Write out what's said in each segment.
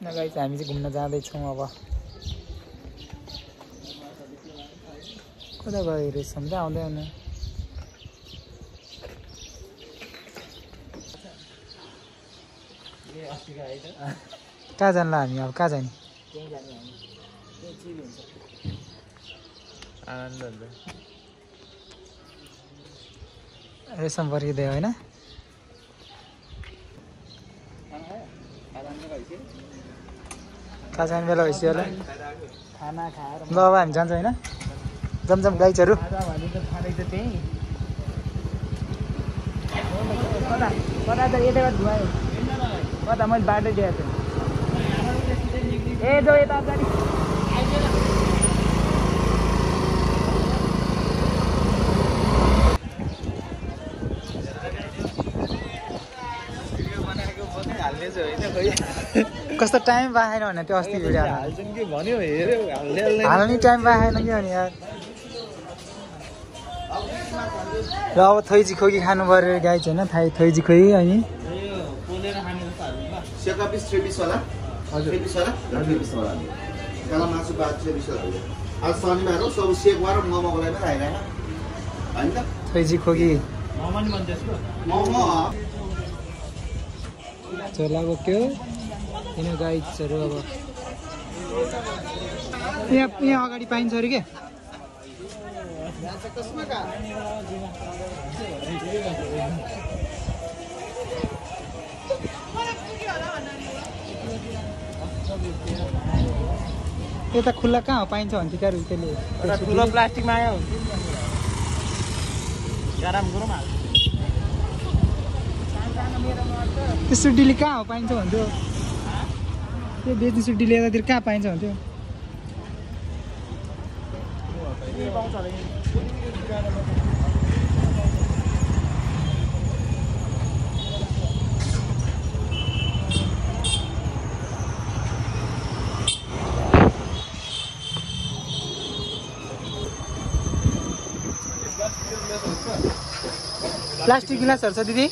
Guys हामी चाहिँ घुम्न जाँदैछौँ अब कता गयो रे सम्झ आउँदैन कहाँ जान्ला हामी अब कहाँ जाने रेसम फर्किँदै होइन कहाँ जाने बेला भइसक्यो होला खाना खाएर ल अब हामी जान्छौँ होइन जमजम गाइजहरू कता कता त यतैबाट धुवायो कता मैले बाटो दिएको थिएँ ए जो यता अगाडि कस्तो टाइम पाएन भने त्यो अस्ति भिडियो भन्यो हेऱ्यो हाल्ने टाइम पाएन क्या भने यार र अब थैजी खोकी खानु पर्यो गाई चाहिँ होइन थैजी खोकी अनि सेका पिस 3 पिस होला हजुर 3 पिस होला 3 पिस होला काला मासु बात 3 पिस होला आज शनिबार हो सब सेक वार मोमोको लागि पनि आइरहेन हैन त थैजी खोकी मोमो नि भन्छ त्यसको मोमो चला बोक्यो किन गाइजहरू अब यहाँ अगाडि पाइन्छ अरे के यता खुल्ला कहाँ हो पाइन्छ भन्थ्यो क्या त्यसले ठुलो प्लास्टिकमा आयो गरम गरम हाल त्यो सुड्डीले कहाँ हो पाइन्छ भन्थ्यो त्यो बेच्ने सुड्डीले यतातिर कहाँ पाइन्छ भन्थ्यो प्लास्टिक गिलासहरू छ दिदी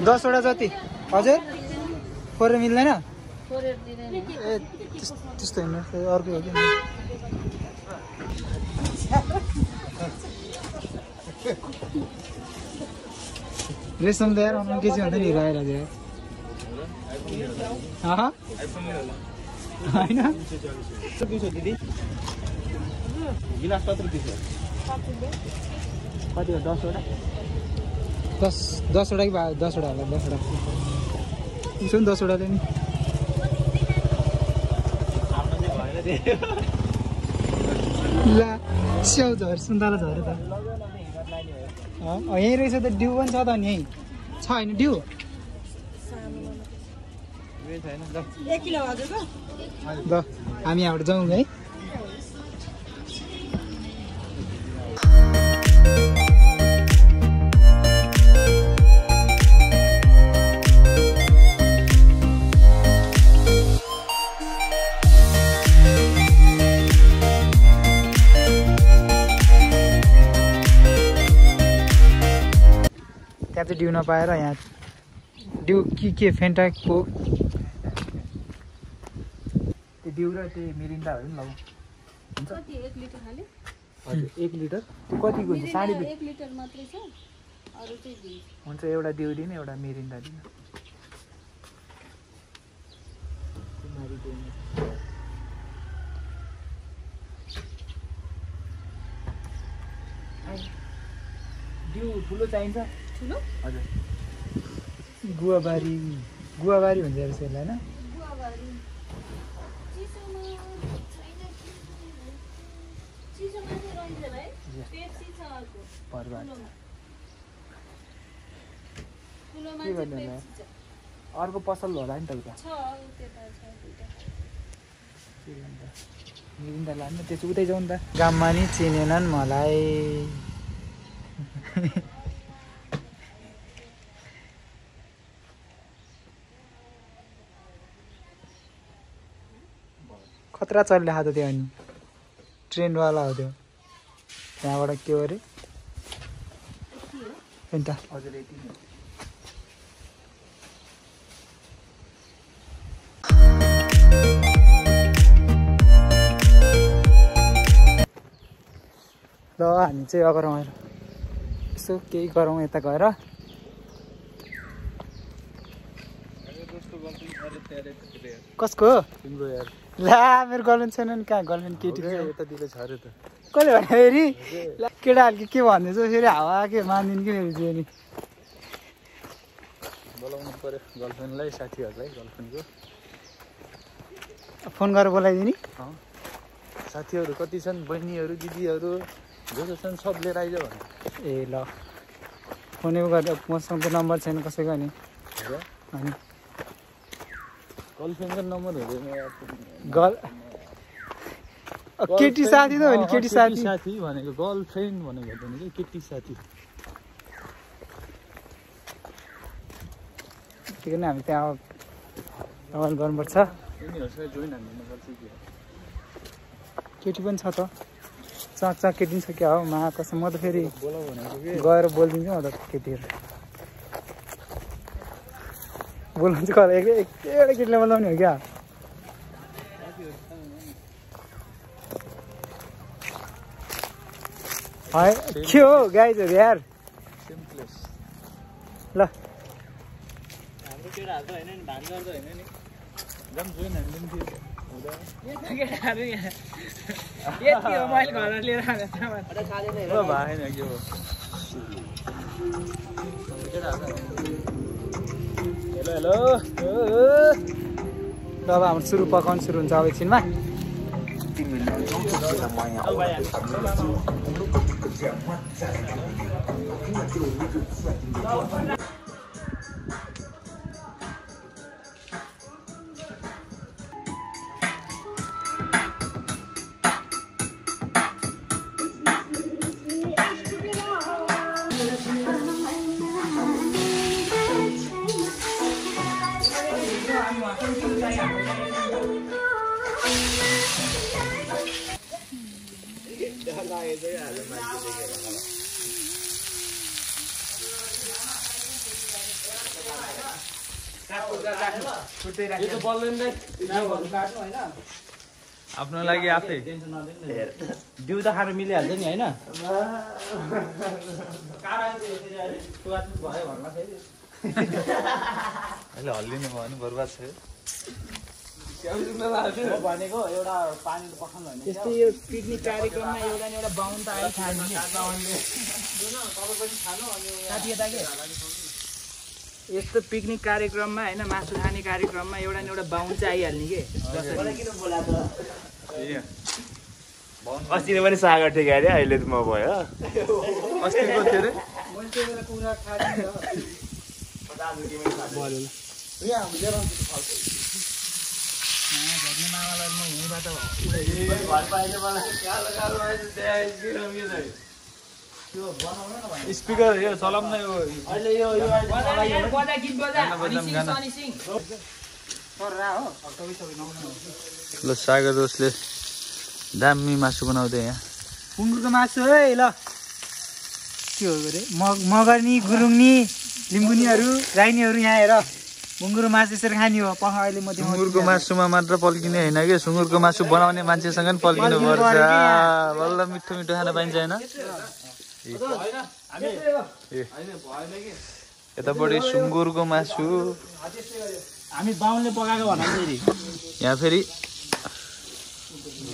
दसवटा जति हजुर फोरेर मिल्दैन ए त्यस्तो होइन अर्कै हो कि रेसम त यार के चाहिँ भन्दा नि हिरो आइरहेको होइन गिलास कति पिस कति हो 10वटा 10वटा कि 10वटा होला 10वटा उसो नि 10वटाले नि ला स्याउ झर सुन्तला झऱ्यो त यहीँ रहेछ त ड्यु पनि छ त नि यहीँ छ होइन ड्यु ल हामी यहाँबाट जाउँ है त्यहाँ चाहिँ ड्यु नपाएर यहाँ ड्यु के फेन्टा कोक त्यो ड्यु र त्यो मिरिन्डाहरू पनि लगाउँ हुन्छ 1 लिटर खाली हजुर 1 लिटर त्यो कतिको हुन्छ 1.5 1 लिटर मात्रै छ अरु चाहिँ दिनु हुन्छ एउटा ड्यु दिनु एउटा मिरिन्डा दिनु ड्यु ठुलो चाहिन्छ ठुलो हजुर गुवाबारी भन्छ यसलाई हैन गुवाबारी चिसोमा छैन चिसोमा चाहिँ रहन्छ भाइ पेप्सी छ अर्को बर्बाद ठुलोमा के चाहिँ गर्नु होला पेप्सी छ अर्को पसल होला नि त उता छ त्यता छ दुईटा के भन्छ मिरिन्डा लानु त्यसो उतै जाउँ नि त गाममा नि चिनेनन् मलाई खतरा चलिरहेको थियो त्यो अनि ट्रेन्डवाला हो त्यो त्यहाँबाट के हो अरे अन्त हजुर यति नै ल हामी चाहिँ अब रमाइलो यसो केही गरौँ यता गएर कसको तिम्रो यार ला मेरो गर्लफ्रेन्ड छैन नि कहाँ गर्लफ्रेन्ड केटी यतातिर छ अरे त कसले भने फेरि केटाहरूले के भन्दैछ फेरि हावा के मानिदिनु कि फेरि चाहिँ नि बोलाउनु पर्यो गर्लफ्रेन्डलाई साथीहरूलाई गर्लफ्रेन्डको फोन गरेर बोलाइदिने साथीहरू कति छन् बहिनीहरू दिदीहरू जो जो छन् सब लिएर आइज भने ए ल फोनै गरेर मसँग त नम्बर छैन कसैको अनि अनि गर्लफ्रेन्डको नम्बर हुँदैन गर्ल केटी साथी त हो नि केटी साथी साथी भनेको गर्लफ्रेन्ड भनेको हुँदैन कि केटी साथी त्यही कारण हामी त्यहाँ रमाइलो गर्नुपर्छ यिनीहरूसँग जोइन हान्नुपर्छ कि केटी पनि छ त चाक चाक केटी पनि छ क्या हो मा कसम म त फेरि बोलाउ भनेको कि गएर बोलिदिन्छु म त केटीहरू बोलाउँछु कल एउटा केटीलाई बोलाउने हो क्या है के हो गाइजहरू यार सेम प्लेस ल हाम्रो केटाहरू त होइन नि भान्जर त होइन नि एकदम जोइन हान्दिनु थियो केटाहरू यति हो मैले घर लिएर भएन के हो हेलो हेलो ल अब हाम्रो सुरु पकाउनु सुरु हुन्छ अब एकछिनमा आफ्नो लागि आफै दिउ त खानु मिलिहाल्छ नि होइन अहिले हल्लिनु भयो भने बर्बाद छ भनेको एउटा पानी पखाउनु होइन त्यस्तै यो पिकनिक कार्यक्रममा एउटा न एउटा बाहुन त आइखाने साथी यता के यस्तो पिकनिक कार्यक्रममा होइन मासु खाने कार्यक्रममा एउटा न एउटा बाहुन चाहिँ आइहाल्ने के अस्ति पनि सागर ठेक्यो अरे अहिले त म भयो अस्तिको थियो अरे स्पिकर यो चलाउँ न यो ल सागर दोस्तले दामी मासु बनाउँदै यहाँ गुन्द्रुकको मासु है ल के हो अरे मगर्नी गुरुङनी लिम्बुनीहरू राईनीहरू यहाँ हेर गुङ्गुरो मासु यसरी खाने हो पख अहिले म सुँगुरको मासुमा मात्र पल्किने होइन कि सुँगुरको मासु बनाउने मान्छेसँग पनि पल्किनु पर्छ बल्ल मिठो मिठो खान पाइन्छ होइन यतापट्टि सुँगुरको मासु हामी बाहुनले पकाएको भन्दा फेरि यहाँ फेरि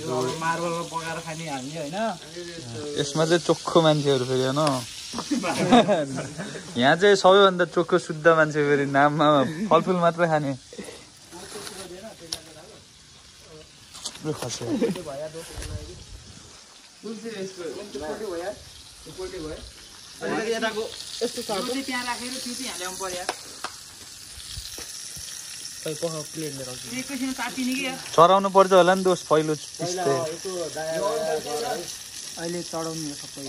मार्बलमा पकाएर खाने हामी होइन यसमा चाहिँ चोखो मान्छेहरू फेरि होइन यहाँ चाहिँ सबैभन्दा चोखो शुद्ध मान्छे फेरि नाममा फलफुल मात्रै खाने त्यहाँ राखेर त्यो चाहिँ यहाँ ल्याउनु पर्यो एकैछिन काटिने कि चराउनु पर्छ होला नि दोष पहिलो अहिले चढाउनु सबै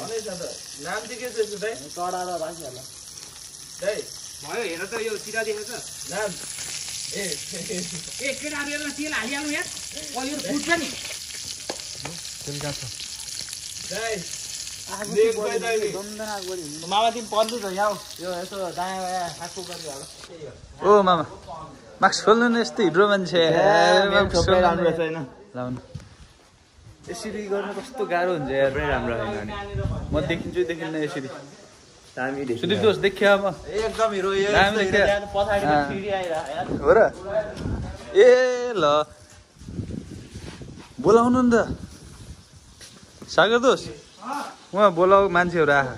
भयो हेर त यो चिरा देखेछ ए केटाहरू तेल हालिहाल्नु यहाँ यो फुट्छ नि मामा तिमी पर्नु त यहाँ यो यसो दायाँ बायाँ खासको गरेर ओ मामा मास्क खोल्नु न यस्तो हिड्रो मान्छे राम्रो छैन लाउनु यसरी गर्नु कस्तो गाह्रो हुन्छ यार राम्रो छैन म देखिन्न यसरी सुदीप दोस्त देखियो अब एकदम हिरो हो र ए ल बोलाउनु नि त सागर दोस्त उहाँ बोलाऊ मान्छेहरू आए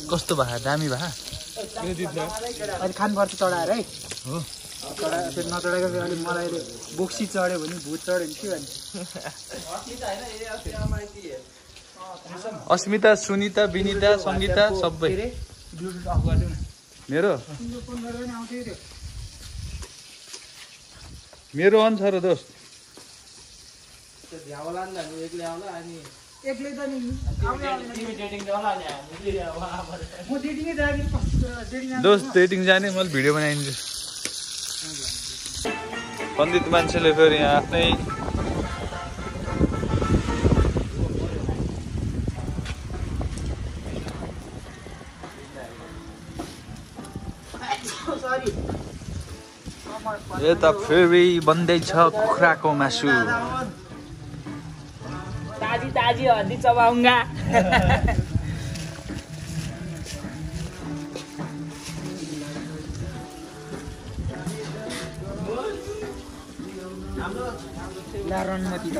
कस्तो भए दामी भए अहिले खानुपर्छ चढाएर है हो चढाएर फेरि नचढाएको फेरि अलिक मलाई अहिले बोक्सी चढ्यो भने भुत चढ्यो भने के भन्ने अस्मिता सुनिता विनिता सङ्गीता सबै ब्लुटुथ अफ गरिदिउँ न मेरो तिम्रो फोन गरेर पनि आउँथ्यो त्यो मेरो अन छ र दोस्त एक्लै त नि म डेटिङै जाने दोस्त डेटिङ जाने मैले भिडियो बनाइदिन्छु पण्डित मान्छेले फेरि यहाँ आफ्नै यता फेरि बन्दैछ कुखुराको मासु ताजी ताजी हड्डी चबाउँगा रणमती त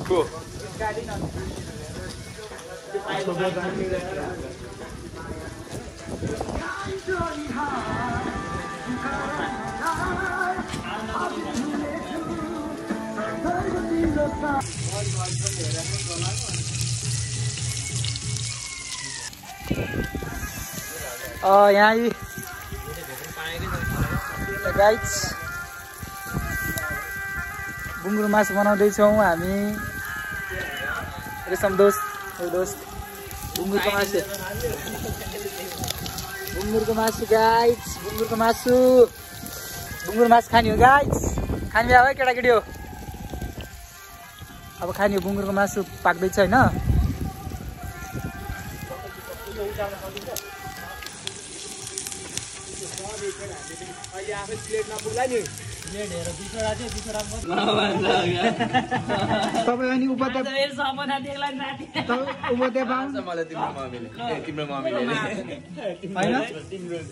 को यहाँ गाइस बुङ्गुरो मासु बनाउँदैछौँ हामी रेशम दोस्त बुङ्गुरको मासु गाइस बुङ्गुरको मासु खाने हो गाइस खाने भए है केटाकेटी हो अब खाने हो बुङ्गुरको मासु पाक्दैछ होइन तपाईँ अनि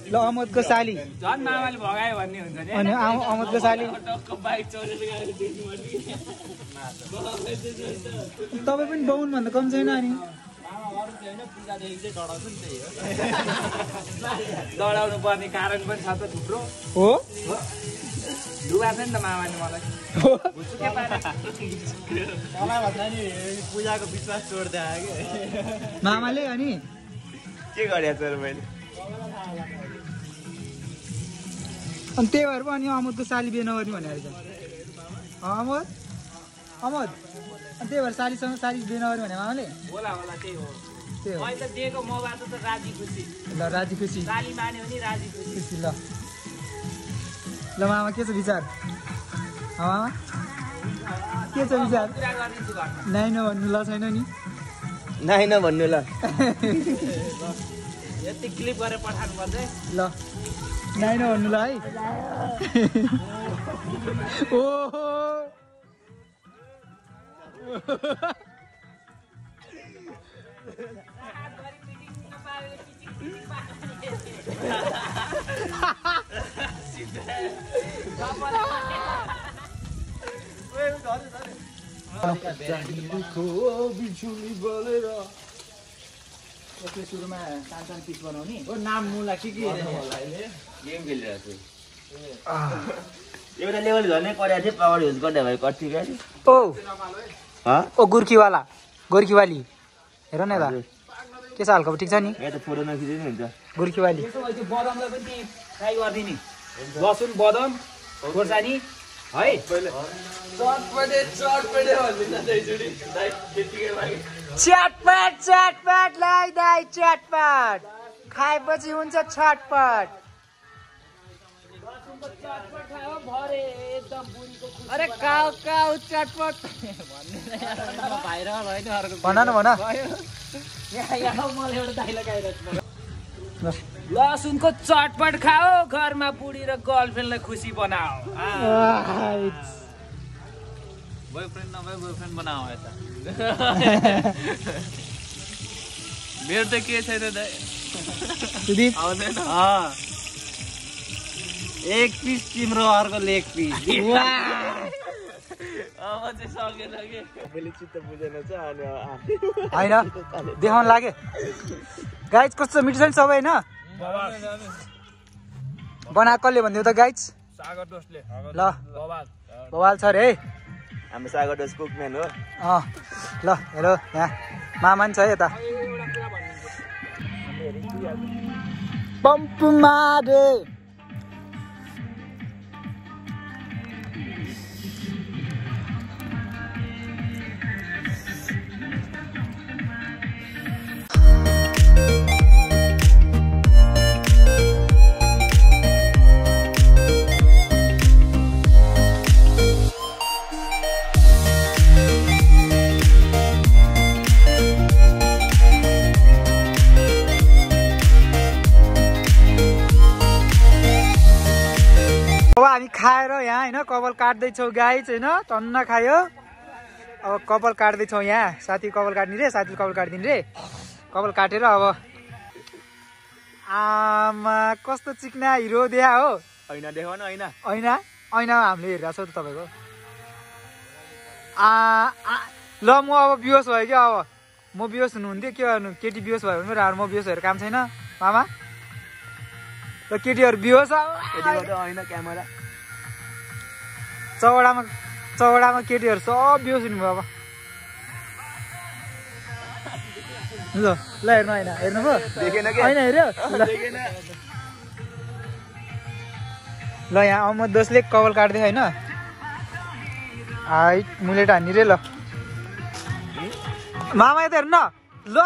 ल अमदको साली झन् मामाले भगायो भन्ने हुन्छ नि अनि अमदको साली तपाईँ पनि बाउन भन्दा कम छैन अनि दौडाउनु पर्ने कारण पनि छ त थुप्रो हो डुबा छ नि त मामाले मलाई पूजाको विश्वास छोड्दै आयो कि मामाले अनि के गरेको छ मैले अनि त्यही भएर पो अनि अमदको साली बिहे नगर्ने भनेर छ अमद अनि त्यही भएर सालीसँग साली बिहे नगर्ने भने मामाले होला त्यही हो त्यही हो मैले त दिएको मबाट त राजी खुसी ल राजी खुसी साली मान्यो भने राजी खुसी ल मामा के छ विचार मामा के छ विचार कुरा गरिदिन्छु घरमा नाइ नभन्नु ल छैन नि नाइ नभन्नु ल यति क्लिप गरेर पठाउनु पर्छ है ल नाइ नभन्नु ल है ओहो सुरुमा सानो पिस बनाउने नाम मुला के गेम खेलिरहेको छु एउटा लेभल झर्नै परेको थियो पावर युज गर्दा भयो कति क्या ओ गुर्खीवाला गोर्खीवाली हेर न यता के छ हालको ठिक छ नि यहाँ त फोटो नखिच्नु नि हुन्छ गोर्खीवाली बदामलाई पनि फ्राई गरिदिने लसुन बदाम खोर्सानी है चटपट चटपट लाई दाइ चटपट खाएपछि हुन्छ छटपट अरे काउ काउ चटपट भन न भन लसुनको चटपट खाओ घरमा बुढी र गर्लफ्रेन्डलाई खुसी बनाओ बोयफ्रेन्ड नभए बोयफ्रेन्ड बनाओ यता मेरो त के छैन दाइ आउँदैन एक पिस तिम्रो अर्को लेग पिस अब चाहिँ सकेन कि मैले चित्त बुझेन चाहिँ अनि होइन देखाउन लाग्यो गाइज कस्तो मिठो छ नि सबै होइन बनाएको कसले भनिदियो त गाइज सागर दोस्टले ल बवाल छ रे है हाम्रो सागर डोस कुकम्यान हो ल हेलो यहाँ मामान छ है यता पम्प मारे हामी खाएर यहाँ होइन कपाल काट्दैछौँ गाइज होइन टन्न खायो अब कपाल काट्दैछौँ यहाँ साथी कपाल काट्ने रे साथीले कपाल काटिदिने रे कपाल काटेर अब आमा कस्तो चिक्ना हिरो देहा हो ऐना देखाउन ऐना ऐनामा हामीले हेरिरहेको छौँ त तपाईँको ल म अब बिहोस भयो क्या अब म बिहोस हुनुहुन्थ्यो के गर्नु केटी बिहोस भयो भने म बिहोस भएर काम छैन मामा र केटीहरू बिहोस ऐना क्यामेरा चौडामा केटीहरू सब बिहोस हुनुभयो अब ल हेर्नु होइन हेर्नुभयो होइन हेऱ्यो ल यहाँ अहमद दोस्टले कपाल काट्दै होइन हाइट मुलेट हान्ने रे ल मामा यता हेर्नु न ल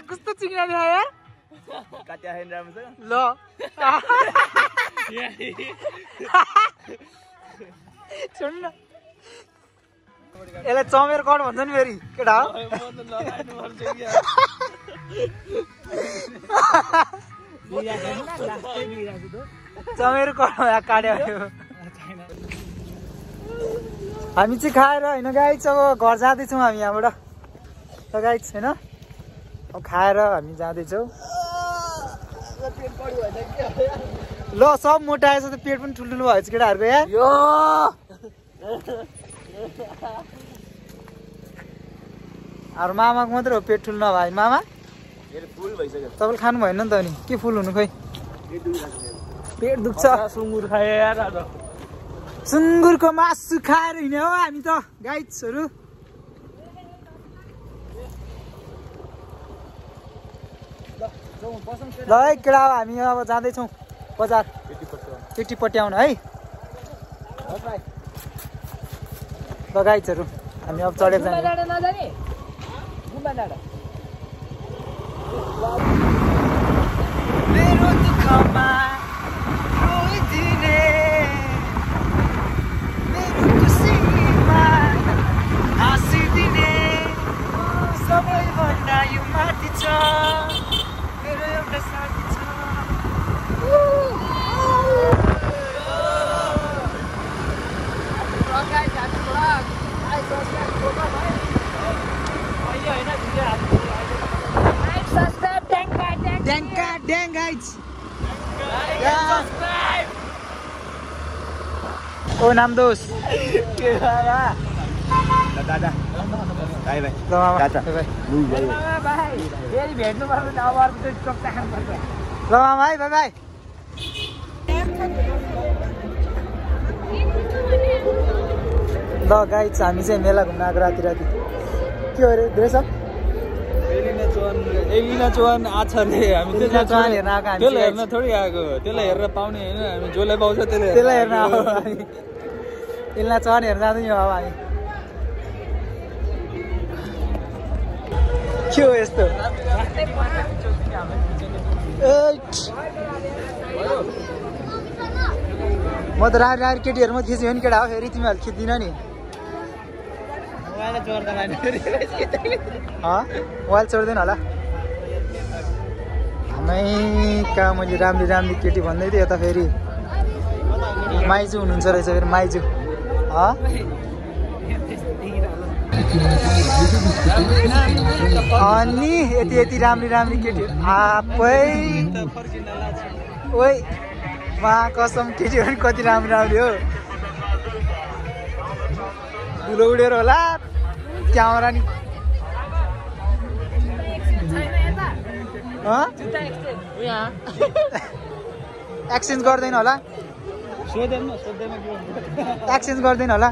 कस्तो चिक्ना देखा यार काट्या छैन राम्रो छ ल सुन न यसलाई चमेर कट भन्छ नि फेरि केटा हो चमेर कट काट्यो हामी चाहिँ खाएर होइन गाइज अब घर जाँदैछौँ हामी यहाँबाट त गाइज होइन अब खाएर हामी जाँदैछौँ ल सब मोटाएछ त पेट पनि ठुल्ठुलो भएछ केटाहरूको यहाँ यो अरू मामाको मात्रै हो पेट ठुलो नभए मामा फुल भइसक्यो तपाईँले खानु भएन नि त नि के फुल हुनु खोइ पेट दुख्छ सुँगुर खाए यार सुँगुरको मासु खाएर हिँड्यो हो हामी त गाइड्सहरू ल है केटा हामी अब जाँदैछौँ बजार केटी पट्याउन है ल गाइड्सहरू हामी अब चढेर जाने मेरो दुःखमा रोइदिने मेरो खुसीमा हाँसिदिने सबैभन्दा यो माथि छ मेरो एउटा साथी छ Dang guys. Oh Namdos. दादा by by tata bye by फेरि भेट्नु पर्छ नि अब अर्को चोक्टा खानुपर्छ ल मामा है बाई बाई ल गाइज हामी चाहिँ मेला घुम्न आएको राति राति के हो अरे द्रेस एलिना चौहान आछले हामी एलिना चौहान हेर्न आएको हामी त्यसलाई हेर्न थोरै आएको त्यसलाई हेरेर पाउने होइन हामी जसलाई पाउँछ त्यसलाई हेर्न आएको हामी एलिना चौहान हेर्न जाँदैछौँ अब हामी के हो यस्तो म त राम्री राम्री केटीहरू म खिच्यो भने केटा हो फेरि तिमीहरू खिच्दिन नि मोबाइल छोड्दैन होला हामी कहाँ मैले राम्री राम्री केटी भन्दै थिएँ यता फेरि माइजू हुनुहुन्छ रहेछ फेरि माइजू अनि यति यति राम्री राम्री केटी आफै ओइ मा कसम केटीहरू पनि कति राम्रो राम्रो हो धुलो उडेर होला क्यामेरा नि एक्सचेन्ज गर्दैन होला एक्सचेन्ज गर्दैन होला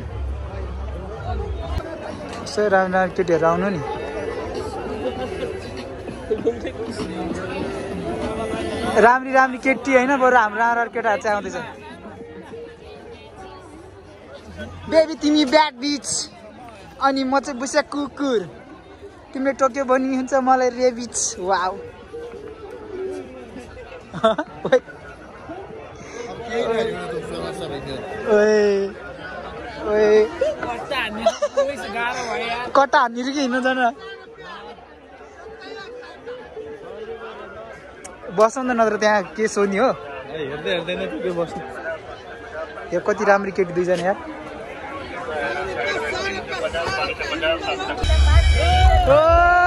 यसो राम्रो राम्रो केटीहरू आउनु नि राम्री राम्री केटी होइन बरु हाम्रो राम्रो केटाहरू चाहिँ आउँदैछ बेबी तिमी ब्याड बिच अनि म चाहिँ बुस्या कुकुर तिमीले टोक्यो भने हुन्छ मलाई रेबिच वाउ कट्टा हान्ने कि हिँड्नु जान बस्नु त नत्र त्यहाँ के सोध्ने हो हेर्दै हेर्दैन के बस्नु यो कति राम्रो केटी दुईजना यार ओ